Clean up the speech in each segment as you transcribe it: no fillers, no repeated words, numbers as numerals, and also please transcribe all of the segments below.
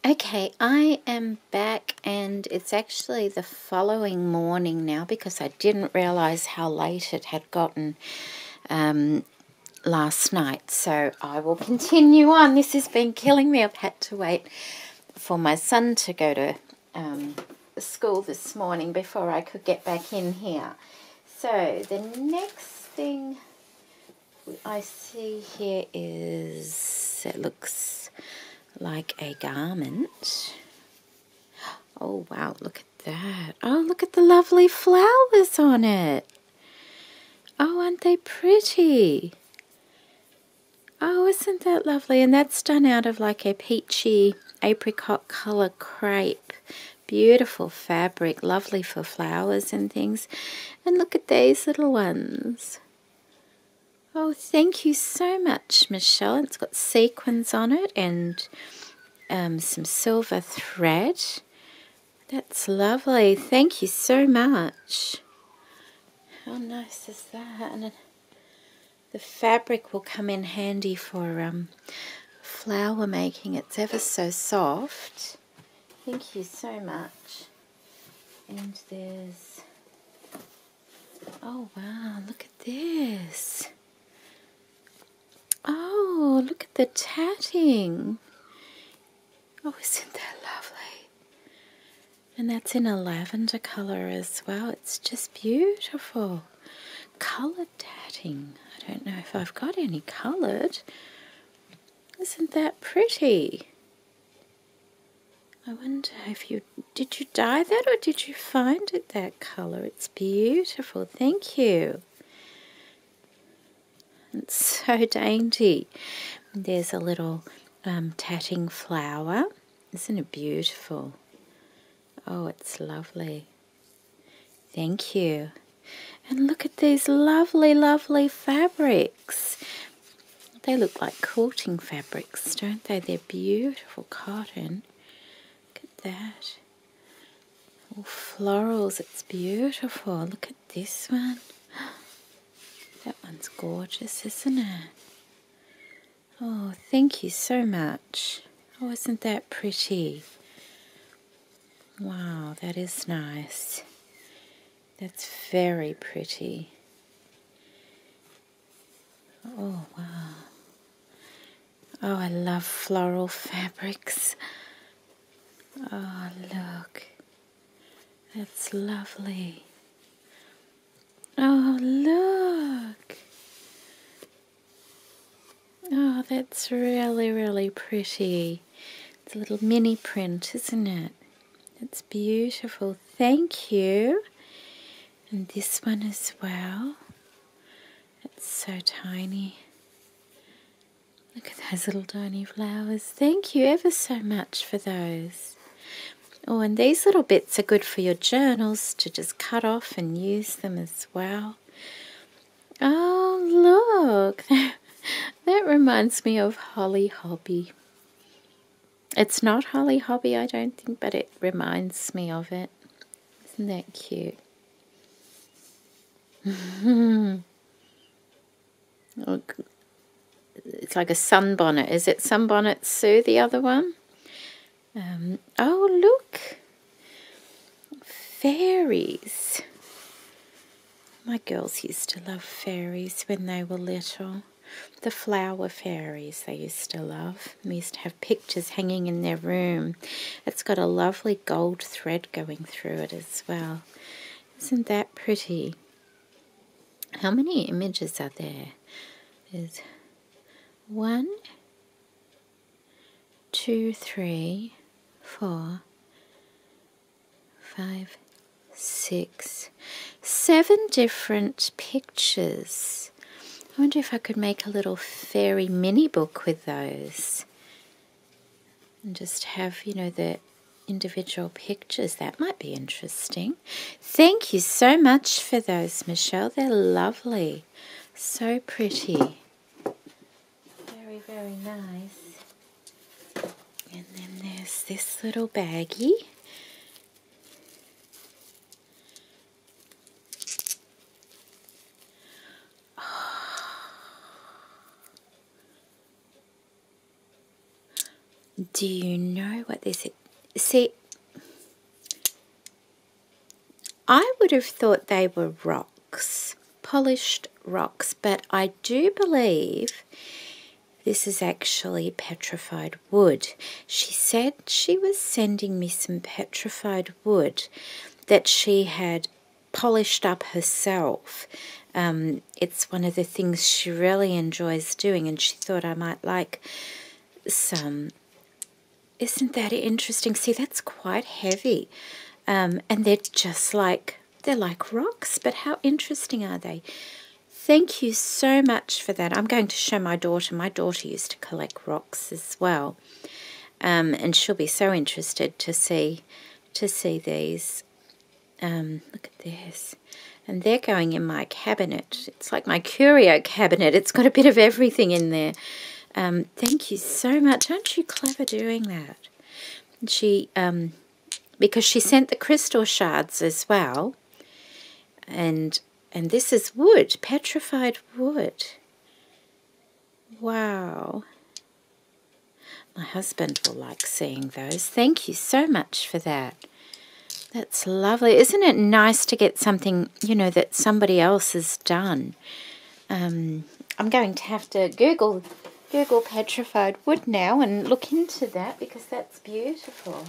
Okay, I am back, and it's actually the following morning now because I didn't realize how late it had gotten last night. So I will continue on. This has been killing me. I've had to wait for my son to go to school this morning before I could get back in here. So the next thing I see here is, it looks like a garment. Oh, wow, look at that. Oh, look at the lovely flowers on it. Oh, aren't they pretty? Oh, isn't that lovely? And that's done out of like a peachy apricot colour crepe. Beautiful fabric, lovely for flowers and things. And look at these little ones. Oh, thank you so much, Michelle. It's got sequins on it and some silver thread. That's lovely. Thank you so much. How nice is that? And the fabric will come in handy for flower making. It's ever so soft. Thank you so much. And there's... Oh, wow. Look at this. Oh, look at the tatting. Oh, isn't that lovely? And that's in a lavender colour as well. It's just beautiful. Coloured tatting. I don't know if I've got any coloured. Isn't that pretty? I wonder if did you dye that or did you find it that colour? It's beautiful. Thank you. It's so dainty. There's a little tatting flower. Isn't it beautiful? Oh, it's lovely. Thank you. And look at these lovely, lovely fabrics. They look like quilting fabrics, don't they? They're beautiful cotton. Look at that. All florals, it's beautiful. Look at this one. That one's gorgeous, isn't it? Oh, thank you so much. Oh, isn't that pretty? Wow, that is nice. That's very pretty. Oh, wow. Oh, I love floral fabrics. Oh, look. That's lovely. Oh, look. Oh, that's really, really pretty. It's a little mini print, isn't it? It's beautiful. Thank you. And this one as well. It's so tiny. Look at those little tiny flowers. Thank you ever so much for those. Oh, and these little bits are good for your journals to just cut off and use them as well. Oh, look. That reminds me of Holly Hobby. It's not Holly Hobby, I don't think, but it reminds me of it. Isn't that cute? Look, it's like a sunbonnet. Is it Sunbonnet Sue, the other one? Oh, look. Fairies. My girls used to love fairies when they were little. The flower fairies they used to love. They used to have pictures hanging in their room. It's got a lovely gold thread going through it as well. Isn't that pretty? How many images are there? There's 1, 2, 3, 4, 5, 6, 7 different pictures. I wonder if I could make a little fairy mini book with those. And just have, you know, the individual pictures. That might be interesting. Thank you so much for those, Michelle. They're lovely. So pretty. Very, very nice. And then there's this little baggie. Do you know what this is? See, I would have thought they were rocks, polished rocks, but I do believe this is actually petrified wood. She said she was sending me some petrified wood that she had polished up herself. It's one of the things she really enjoys doing, and she thought I might like some. Isn't that interesting? See, that's quite heavy. And they're just like, they're like rocks, but how interesting are they? Thank you so much for that. I'm going to show my daughter. My daughter used to collect rocks as well. And she'll be so interested to see these. Look at this. And they're going in my cabinet. It's like my curio cabinet. It's got a bit of everything in there. Thank you so much. Aren't you clever doing that? And she, because she sent the crystal shards as well. And this is wood, petrified wood. Wow. My husband will like seeing those. Thank you so much for that. That's lovely. Isn't it nice to get something, you know, that somebody else has done? I'm going to have to Google petrified wood now and look into that because that's beautiful.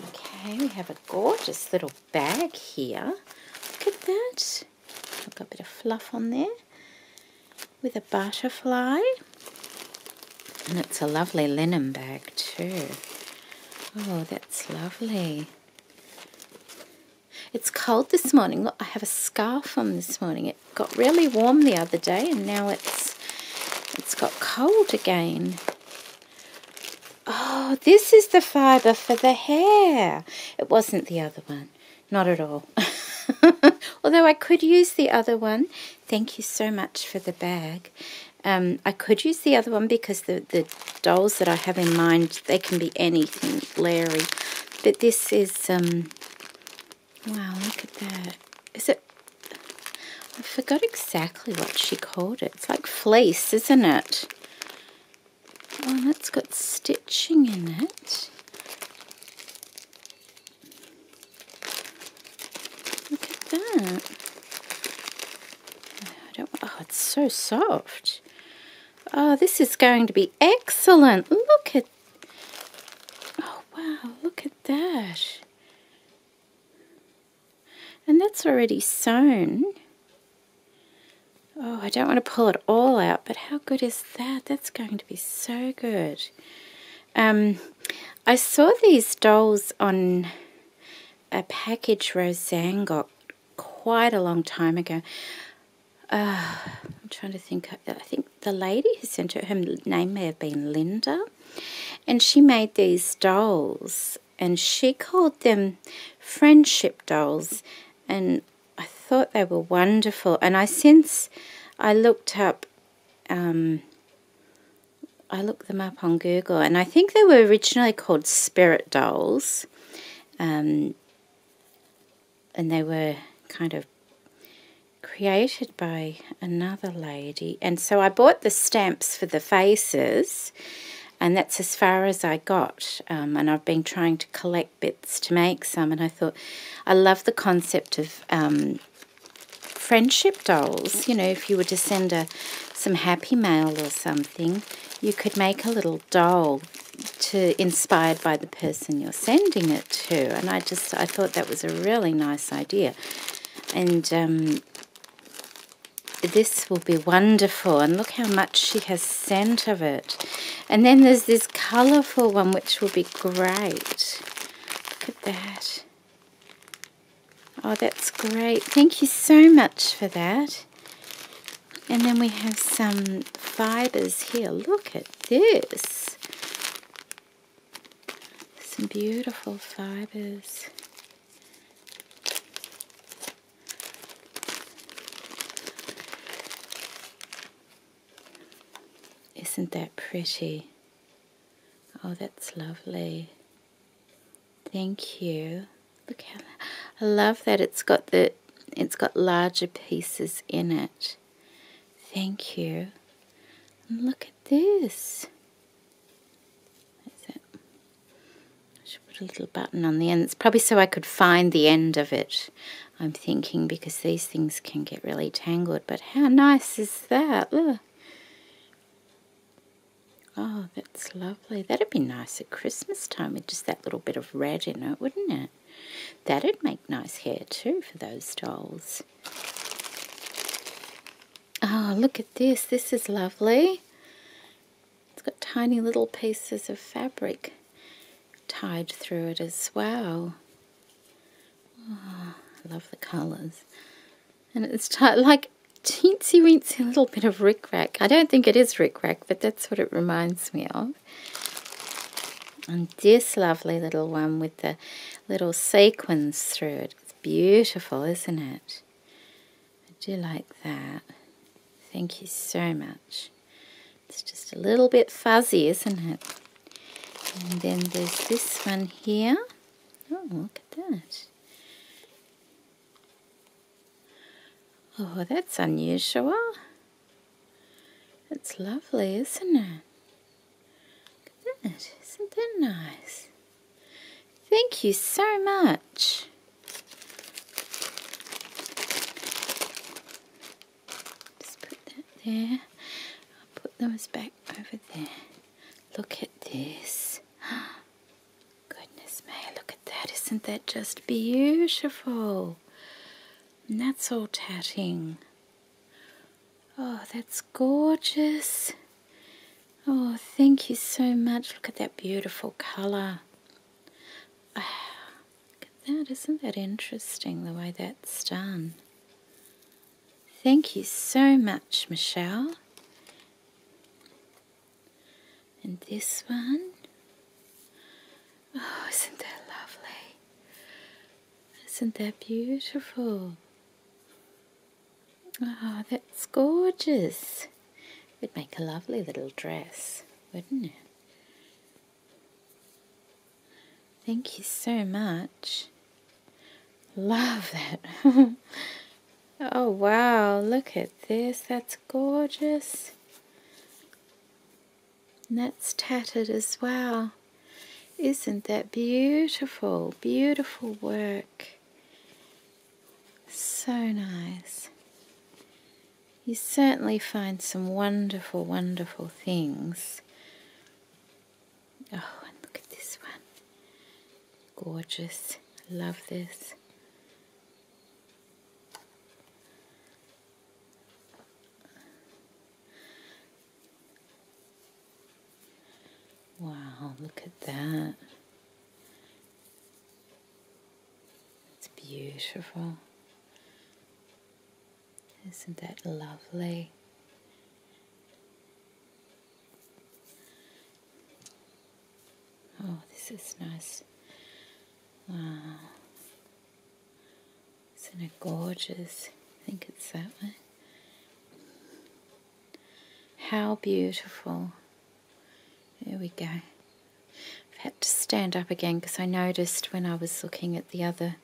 Okay, we have a gorgeous little bag here. Look at that. I've got a bit of fluff on there with a butterfly. And it's a lovely linen bag too. Oh, that's lovely. It's cold this morning. Look, I have a scarf on this morning. It got really warm the other day and now it's got cold again. Oh, this is the fibre for the hair. It wasn't the other one. Not at all. Although I could use the other one. Thank you so much for the bag. I could use the other one because the dolls that I have in mind, they can be anything blurry. But this is, wow, look at that. Is it, I forgot exactly what she called it. It's like fleece, isn't it? Oh, that's got stitching in it. Look at that. Oh, it's so soft. Oh, this is going to be excellent. Look at, oh wow, look at that. And that's already sewn. Oh, I don't want to pull it all out, but how good is that? That's going to be so good. I saw these dolls on a package Roseanne got quite a long time ago. I'm trying to think. I think the lady who sent it, her name may have been Linda, and she made these dolls, and she called them friendship dolls, and I thought they were wonderful. And I looked up, I looked them up on Google, and I think they were originally called spirit dolls, and they were kind of created by another lady. And so I bought the stamps for the faces, and that's as far as I got. And I've been trying to collect bits to make some, and I thought I love the concept of friendship dolls. You know, if you were to send some happy mail or something, you could make a little doll inspired by the person you're sending it to. And I thought that was a really nice idea. And this will be wonderful, and look how much she has sent of it. And then there's this colourful one which will be great. Look at that. Oh, that's great. Thank you so much for that. And then we have some fibres here. Look at this. Some beautiful fibres. Isn't that pretty? Oh, that's lovely. Thank you. Look how I love that it's got larger pieces in it. Thank you. And look at this. That's it. I should put a little button on the end. It's probably so I could find the end of it, I'm thinking, because these things can get really tangled. But how nice is that? Look. Oh, that's lovely. That'd be nice at Christmas time with just that little bit of red in it, wouldn't it? That'd make nice hair too for those dolls. Oh, look at this. This is lovely. It's got tiny little pieces of fabric tied through it as well. Oh, I love the colours. And it's like teensy weensy little bit of rickrack. I don't think it is rickrack, but that's what it reminds me of. And this lovely little one with the little sequins through it. It's beautiful, isn't it? I do like that. Thank you so much. It's just a little bit fuzzy, isn't it? And then there's this one here. Oh, look at that. Oh, that's unusual. It's lovely, isn't it? Look at that. Isn't that nice? Thank you so much. Just put that there. I'll put those back over there. Look at this. Goodness me, look at that. Isn't that just beautiful? And that's all tatting. Oh, that's gorgeous. Oh, thank you so much. Look at that beautiful colour. Oh, look at that. Isn't that interesting, the way that's done? Thank you so much, Michele. And this one. Oh, isn't that lovely? Isn't that beautiful? Oh, that's gorgeous. It'd make a lovely little dress, wouldn't it? Thank you so much. Love that. Oh, wow, look at this. That's gorgeous. And that's tattered as well. Isn't that beautiful? Beautiful work. So nice. You certainly find some wonderful, wonderful things. Oh, and look at this one. Gorgeous. I love this. Wow, look at that. It's beautiful. Isn't that lovely? Oh, this is nice. Wow. Isn't it gorgeous? I think it's that way. How beautiful. There we go. I've had to stand up again because I noticed when I was looking at the other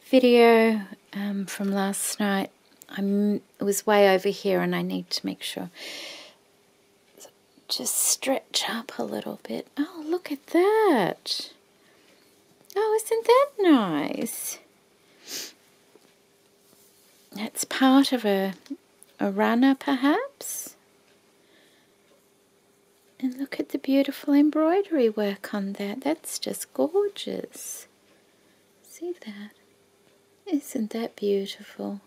video from last night, it was way over here and I need to make sure. Just stretch up a little bit. Oh, look at that. Oh, isn't that nice? That's part of a runner, perhaps. And look at the beautiful embroidery work on that. That's just gorgeous. See that? Isn't that beautiful?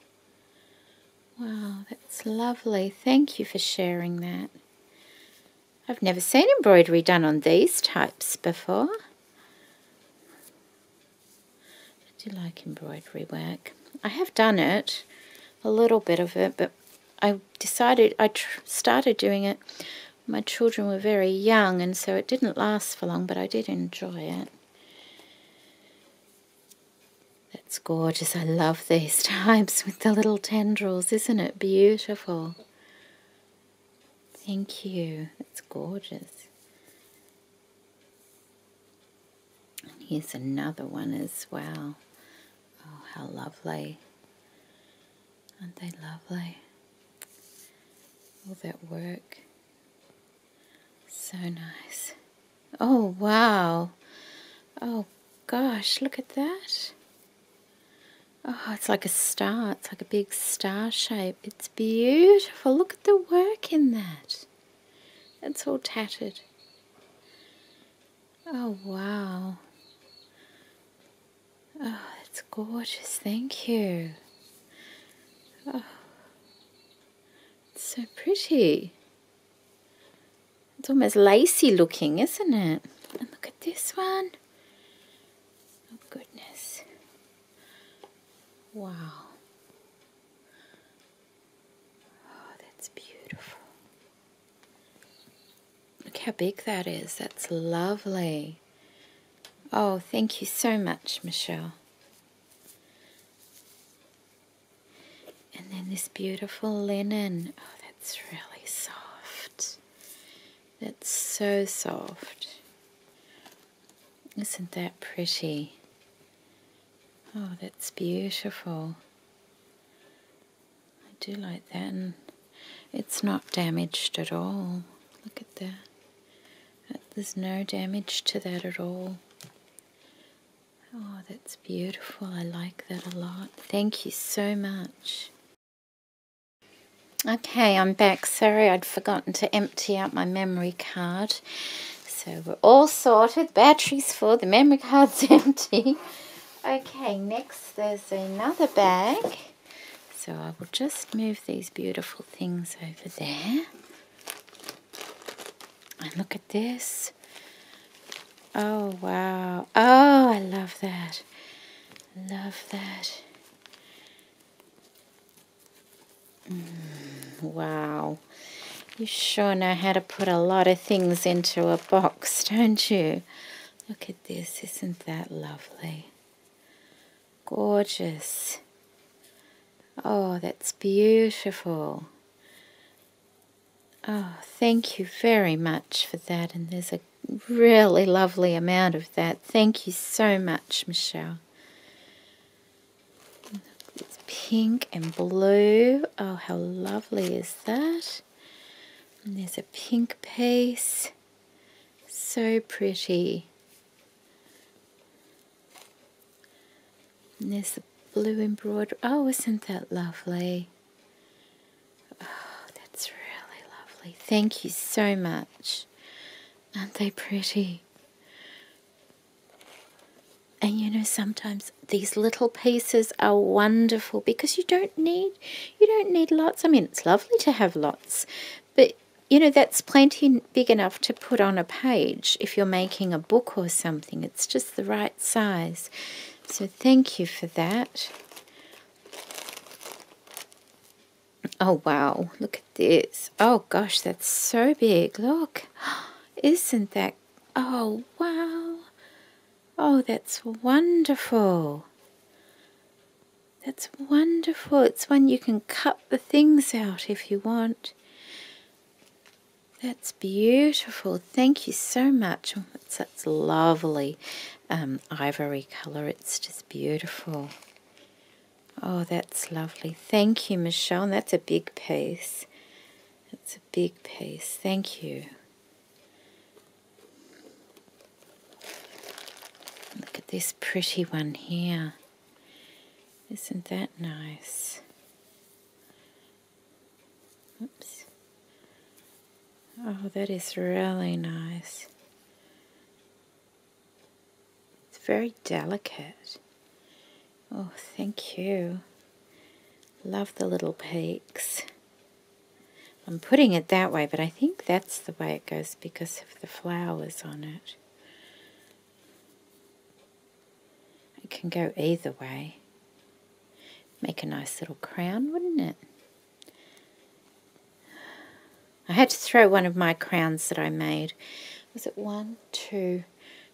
Wow, that's lovely. Thank you for sharing that. I've never seen embroidery done on these types before. I do like embroidery work. I have done it, a little bit of it, but I decided I started doing it when my children were very young, and so it didn't last for long, but I did enjoy it. That's gorgeous. I love these types with the little tendrils. Isn't it beautiful? Thank you. That's gorgeous. And here's another one as well. Oh, how lovely. Aren't they lovely? All that work. So nice. Oh, wow. Oh, gosh, look at that. Oh, it's like a star. It's like a big star shape. It's beautiful. Look at the work in that. It's all tattered. Oh, wow. Oh, that's gorgeous. Thank you. Oh, it's so pretty. It's almost lacy looking, isn't it? And look at this one. Oh, goodness. Wow. Oh, that's beautiful. Look how big that is. That's lovely. Oh, thank you so much, Michele. And then this beautiful linen. Oh, that's really soft. That's so soft. Isn't that pretty? Oh, that's beautiful. I do like that. And it's not damaged at all. Look at that. There's no damage to that at all. Oh, that's beautiful. I like that a lot. Thank you so much. Okay, I'm back. Sorry, I'd forgotten to empty out my memory card. So we're all sorted. Batteries full, the memory card's empty. Okay, next there's another bag. So I will just move these beautiful things over there. And look at this. Oh, wow. Oh, I love that. Love that. Wow. You sure know how to put a lot of things into a box, don't you? Look at this. Isn't that lovely? Gorgeous. Oh, that's beautiful. Oh, thank you very much for that. And there's a really lovely amount of that. Thank you so much, Michele. It's pink and blue. Oh, how lovely is that? And there's a pink piece. So pretty. And there's the blue embroidery. Oh, isn't that lovely? Oh, that's really lovely. Thank you so much. Aren't they pretty? And you know, sometimes these little pieces are wonderful because you don't need lots. I mean, it's lovely to have lots, but you know, that's plenty big enough to put on a page if you're making a book or something. It's just the right size. So thank you for that. Oh, wow. Look at this. Oh, gosh, that's so big. Look. Isn't that... Oh, wow. Oh, that's wonderful. That's wonderful. It's one you can cut the things out if you want. That's beautiful. Thank you so much. It's such lovely ivory colour. It's just beautiful. Oh, that's lovely. Thank you, Michele. That's a big piece. That's a big piece. Thank you. Look at this pretty one here. Isn't that nice? Oops. Oh, that is really nice. It's very delicate. Oh, thank you. Love the little peaks. I'm putting it that way, but I think that's the way it goes because of the flowers on it. It can go either way. Make a nice little crown, wouldn't it? I had to throw one of my crowns that I made. Was it one, two?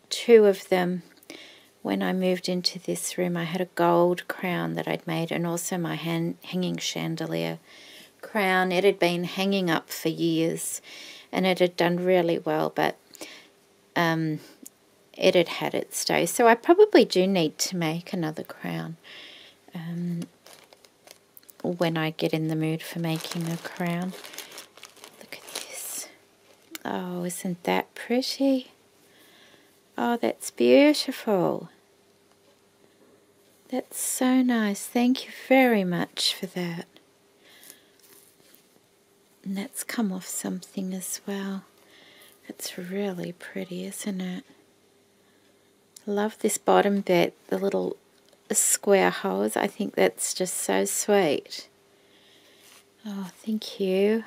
Two of them. When I moved into this room, I had a gold crown that I'd made and also my hanging chandelier crown. It had been hanging up for years and it had done really well, but it had had its day. So I probably do need to make another crown when I get in the mood for making a crown. Look at this. Oh, isn't that pretty? Oh, that's beautiful. That's so nice. Thank you very much for that. And that's come off something as well. It's really pretty, isn't it? Love this bottom bit, the little square holes. I think that's just so sweet. Oh, thank you.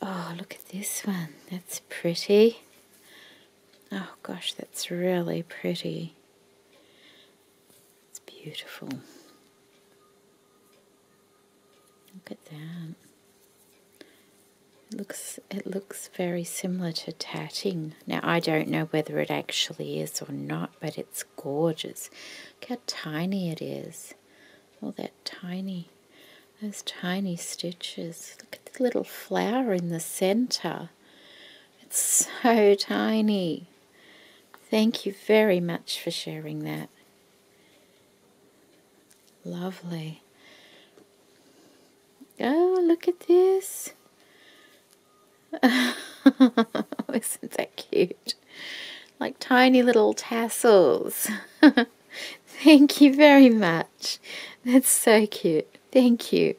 Oh, look at this one. That's pretty. Oh gosh, that's really pretty. It's beautiful. Look at that. It looks very similar to tatting. Now I don't know whether it actually is or not, but it's gorgeous. Look how tiny it is. All that tiny, those tiny stitches. Look at the little flower in the center. It's so tiny. Thank you very much for sharing that. Lovely. Oh, look at this. Isn't that cute? Like tiny little tassels. Thank you very much. That's so cute. Thank you.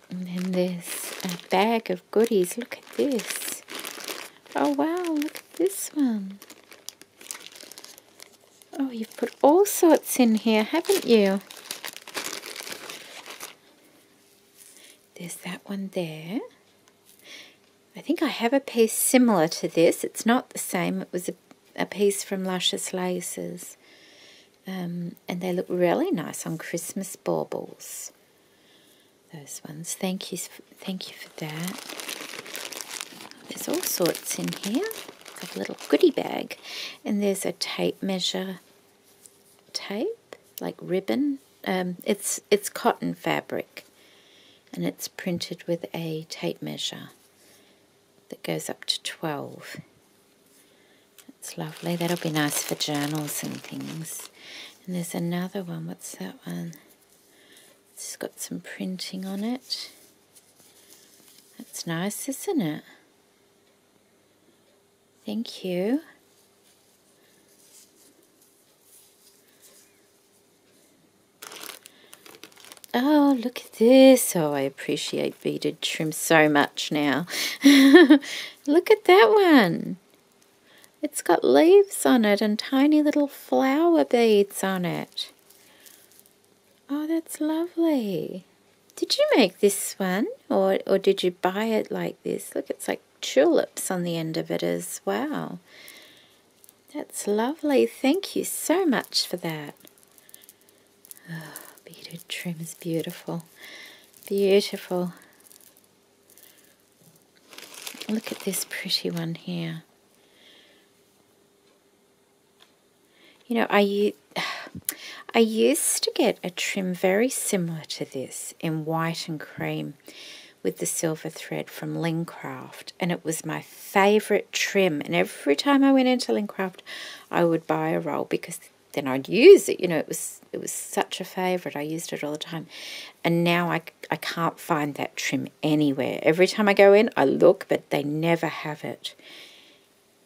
And then there's a bag of goodies. Look at this. Oh wow, look at this one. Oh, you've put all sorts in here, haven't you? There's that one there. I think I have a piece similar to this. It's not the same. It was a piece from Luscious Laces. And they look really nice on Christmas baubles. Those ones. Thank you for that. There's all sorts in here. It's like a little goodie bag. And there's a tape measure tape, like ribbon. It's cotton fabric. And it's printed with a tape measure that goes up to 12. It's lovely. That'll be nice for journals and things. And there's another one. What's that one? It's got some printing on it. That's nice, isn't it? Thank you. Oh, look at this. Oh, I appreciate beaded trim so much now. Look at that one. It's got leaves on it and tiny little flower beads on it. Oh, that's lovely. Did you make this one or did you buy it like this? Look, it's like tulips on the end of it as well. That's lovely. Thank you so much for that. Oh, beaded trim is beautiful. Beautiful. Look at this pretty one here. You know, I used to get a trim very similar to this in white and cream with the silver thread from Lincraft, and it was my favourite trim. And every time I went into Lincraft, I would buy a roll because then I'd use it. You know, it was such a favourite. I used it all the time. And now I can't find that trim anywhere. Every time I go in, I look, but they never have it.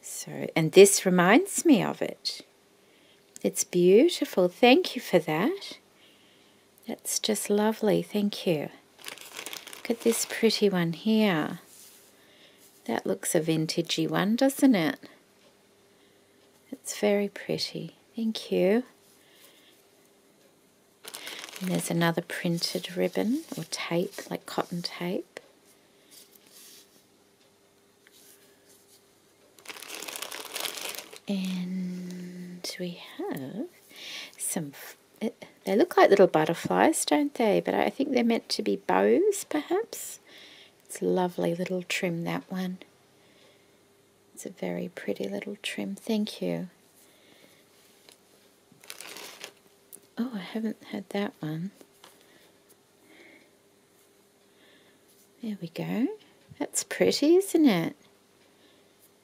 So, and this reminds me of it. It's beautiful. Thank you for that. That's just lovely. Thank you. Look at this pretty one here. That looks a vintagey one, doesn't it? It's very pretty. Thank you. And there's another printed ribbon or tape, like cotton tape. And we have some, they look like little butterflies, don't they? But I think they're meant to be bows, perhaps. It's a lovely little trim, that one. It's a very pretty little trim. Thank you. Oh, I haven't had that one. There we go. That's pretty, isn't it?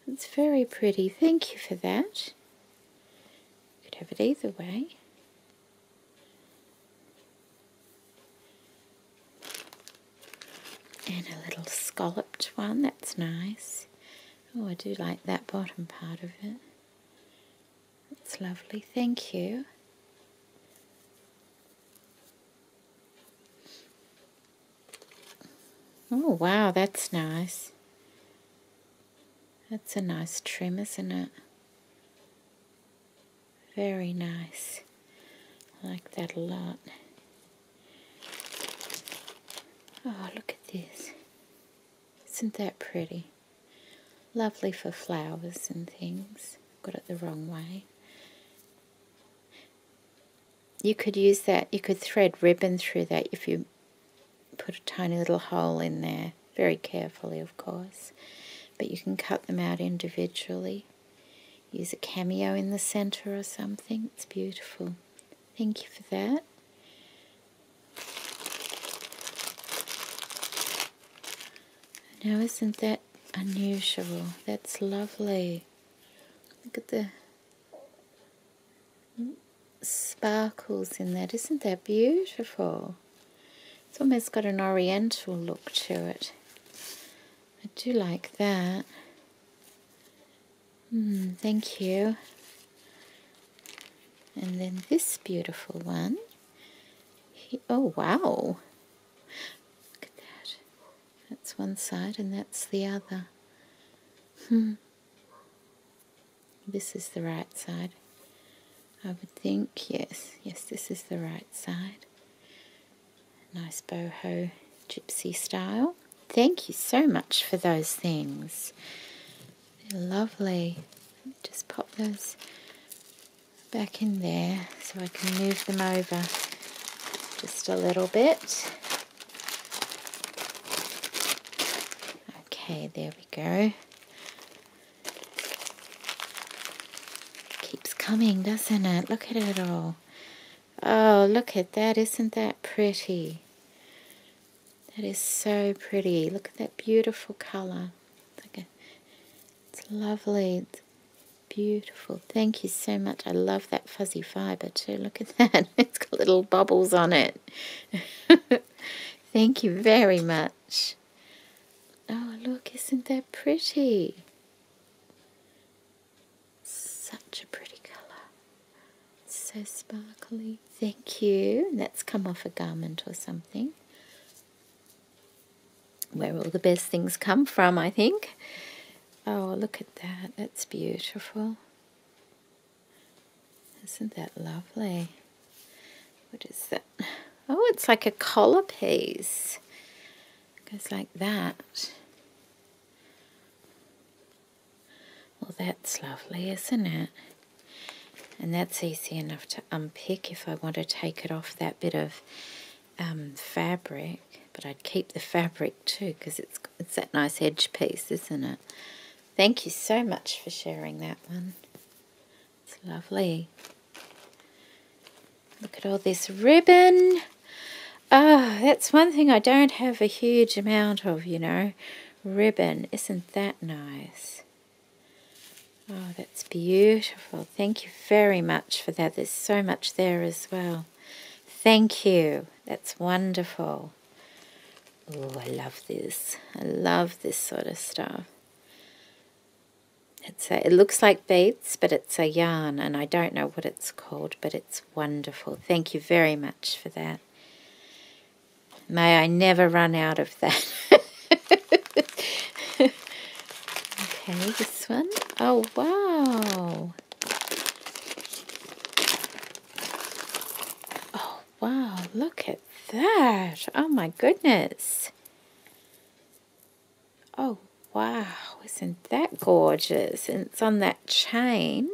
It's very pretty. Thank you for that. You could have it either way. And a little scalloped one, that's nice. Oh, I do like that bottom part of it. That's lovely, thank you. Oh, wow, that's nice. That's a nice trim, isn't it? Very nice. I like that a lot. Oh, look at this. Isn't that pretty? Lovely for flowers and things. Got it the wrong way. You could use that, you could thread ribbon through that if you put a tiny little hole in there. Very carefully, of course. But you can cut them out individually. Use a cameo in the center or something. It's beautiful. Thank you for that. Now, isn't that unusual? That's lovely. Look at the sparkles in that. Isn't that beautiful? It's almost got an oriental look to it. I do like that. Thank you. And then this beautiful one. Oh, wow. Look at that. That's one side and that's the other. This is the right side. I would think, yes. Yes, this is the right side. Nice boho gypsy style. Thank you so much for those things. They're lovely. Just pop those back in there so I can move them over just a little bit. Okay, there we go. Keeps coming, doesn't it? Look at it all. Oh, look at that. Isn't that pretty? That is so pretty. Look at that beautiful colour. It's lovely. It's beautiful. Thank you so much. I love that fuzzy fibre too. Look at that. It's got little bubbles on it. Thank you very much. Oh, look. Isn't that pretty? Such a pretty colour. It's so sparkly. Thank you. That's come off a garment or something. Where all the best things come from, I think. Oh, look at that. That's beautiful. Isn't that lovely? What is that? Oh, it's like a collar piece. It goes like that. Well, that's lovely, isn't it? And that's easy enough to unpick if I want to take it off that bit of fabric. But I'd keep the fabric too because it's that nice edge piece, isn't it? Thank you so much for sharing that one. It's lovely. Look at all this ribbon. Oh, that's one thing I don't have a huge amount of, you know. Ribbon. Isn't that nice? Oh, that's beautiful. Thank you very much for that. There's so much there as well. Thank you. That's wonderful. Oh, I love this. I love this sort of stuff. It looks like beads, but it's a yarn, and I don't know what it's called, but it's wonderful. Thank you very much for that. May I never run out of that. Okay, this one. Oh, wow. Oh, wow, look at that. Oh, my goodness. Oh, wow, isn't that gorgeous? And it's on that chain.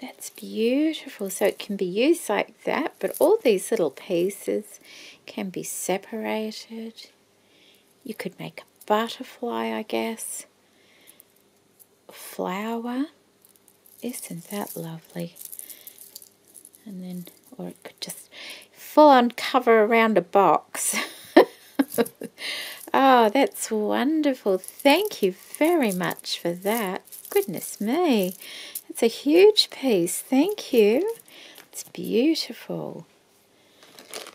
That's beautiful. So it can be used like that, but all these little pieces can be separated. You could make a butterfly, I guess. A flower. Isn't that lovely? And then, or it could just full on cover around a box. Oh, that's wonderful. Thank you very much for that. Goodness me. It's a huge piece. Thank you. It's beautiful.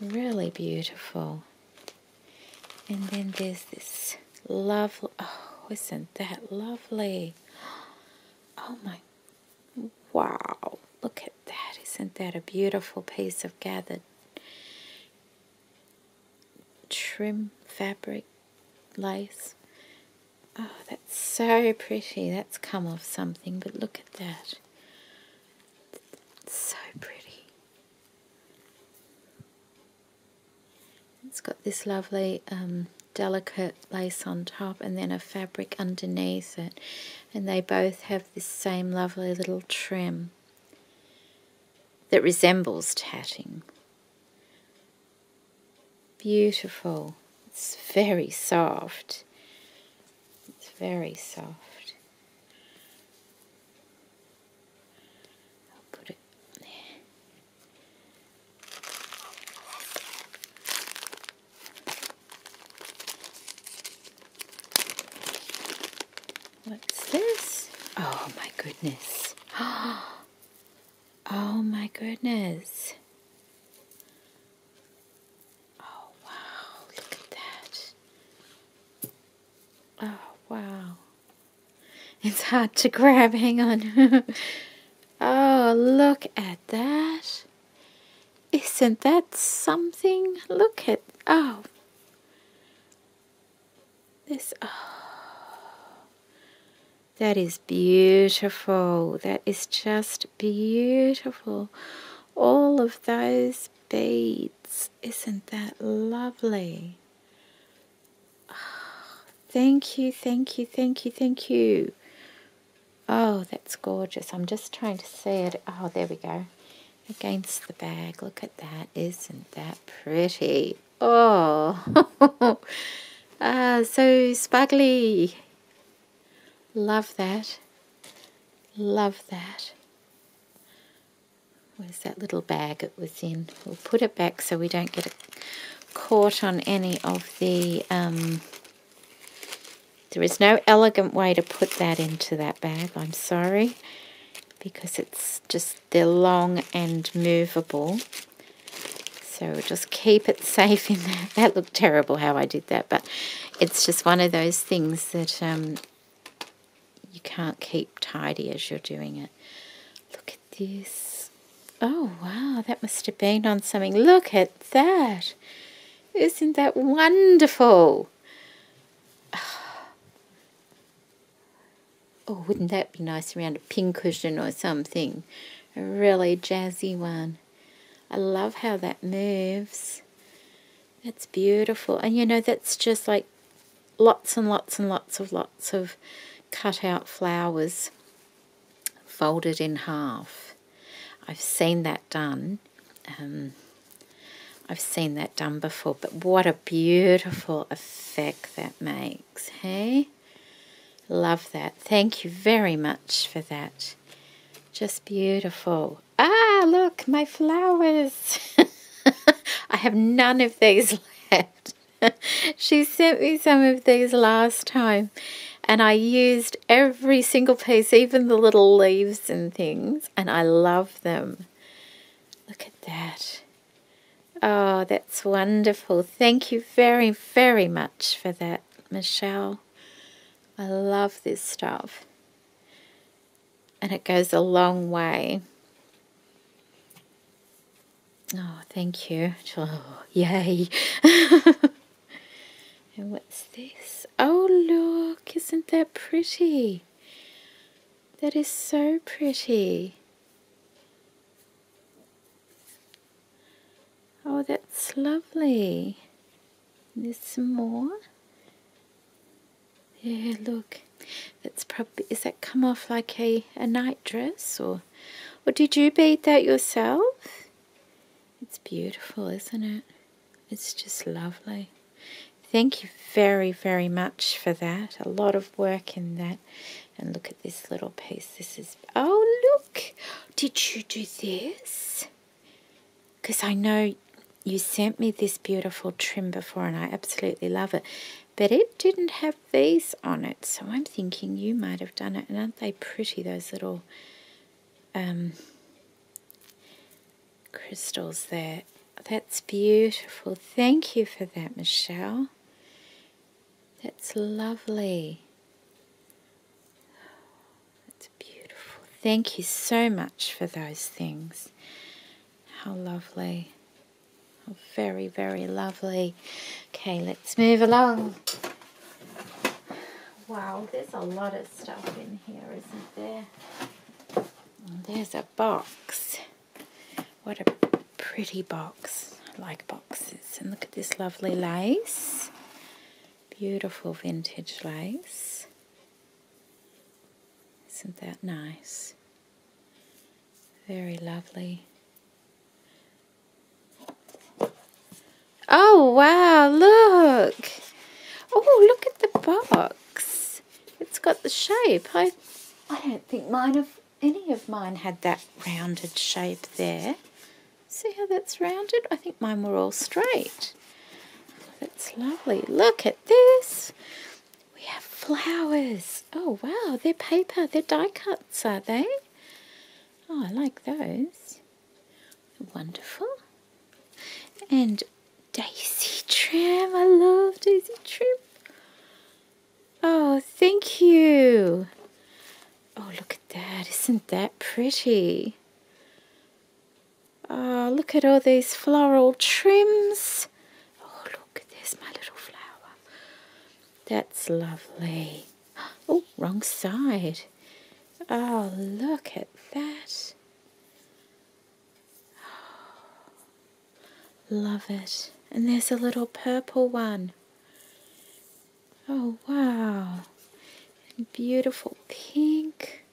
Really beautiful. And then there's this lovely, oh, isn't that lovely? Oh my, wow, look at that. Isn't that a beautiful piece of gathered trim fabric lace? Oh, that's so pretty. That's come off something, but look at that. It's so pretty. It's got this lovely delicate lace on top and then a fabric underneath it. And they both have this same lovely little trim that resembles tatting. Beautiful. It's very soft. It's very soft. I'll put it there. What's this? Oh my goodness. Oh my goodness. Oh wow, look at that. Oh wow. It's hard to grab, hang on. Oh, look at that. Isn't that something? Look at, oh. This, oh. That is beautiful. That is just beautiful. All of those beads. Isn't that lovely? Oh, thank you, thank you, thank you, thank you. Oh, that's gorgeous. I'm just trying to see it. Oh, there we go. Against the bag. Look at that. Isn't that pretty? Oh, so sparkly. Love that. Love that. Where's that little bag it was in? We'll put it back so we don't get it caught on any of the... there is no elegant way to put that into that bag, I'm sorry, because it's just, they're long and movable. So we'll just keep it safe in there. That looked terrible how I did that, but it's just one of those things that you can't keep tidy as you're doing it. Look at this. Oh, wow, that must have been on something. Look at that. Isn't that wonderful? Oh, wouldn't that be nice around a pincushion or something? A really jazzy one. I love how that moves. That's beautiful. And you know, that's just like lots and lots and lots of cut out flowers folded in half. I've seen that done. I've seen that done before, but what a beautiful effect that makes, hey? Love that. Thank you very much for that. Just beautiful. Ah, look, my flowers. I have none of these left. She sent me some of these last time, and I used every single piece, even the little leaves and things, and I love them. Look at that. Oh, that's wonderful. Thank you very, very much for that, Michele. I love this stuff. And it goes a long way. Oh, thank you. Oh, yay. And what's this? Oh, look, isn't that pretty? That is so pretty. Oh, that's lovely. There's some more. Yeah, look. That's probably, is that come off like a night dress, or did you bead that yourself? It's beautiful, isn't it? It's just lovely. Thank you very, very much for that. A lot of work in that. And look at this little piece. This is, oh, look. Did you do this? Because I know you sent me this beautiful trim before and I absolutely love it. But it didn't have these on it, so I'm thinking you might have done it. And aren't they pretty, those little crystals there? That's beautiful. Thank you for that, Michele. That's lovely. That's beautiful. Thank you so much for those things. How lovely. Oh, very, very lovely. Okay, let's move along. Wow, there's a lot of stuff in here, isn't there? And there's a box. What a pretty box. I like boxes. And look at this lovely lace. Beautiful vintage lace. Isn't that nice? Very lovely. Oh, wow, look. Oh, look at the box. It's got the shape. I don't think any of mine had that rounded shape there. See how that's rounded? I think mine were all straight. That's lovely. Look at this. We have flowers. Oh, wow, they're paper. They're die cuts, are they? Oh, I like those. Wonderful. And daisy trim. I love daisy trim. Oh, thank you. Oh, look at that. Isn't that pretty? Oh, look at all these floral trims. Oh, look, there's my little flower. That's lovely. Oh, wrong side. Oh, look at that. Love it. And there's a little purple one. Oh, wow. And beautiful pink.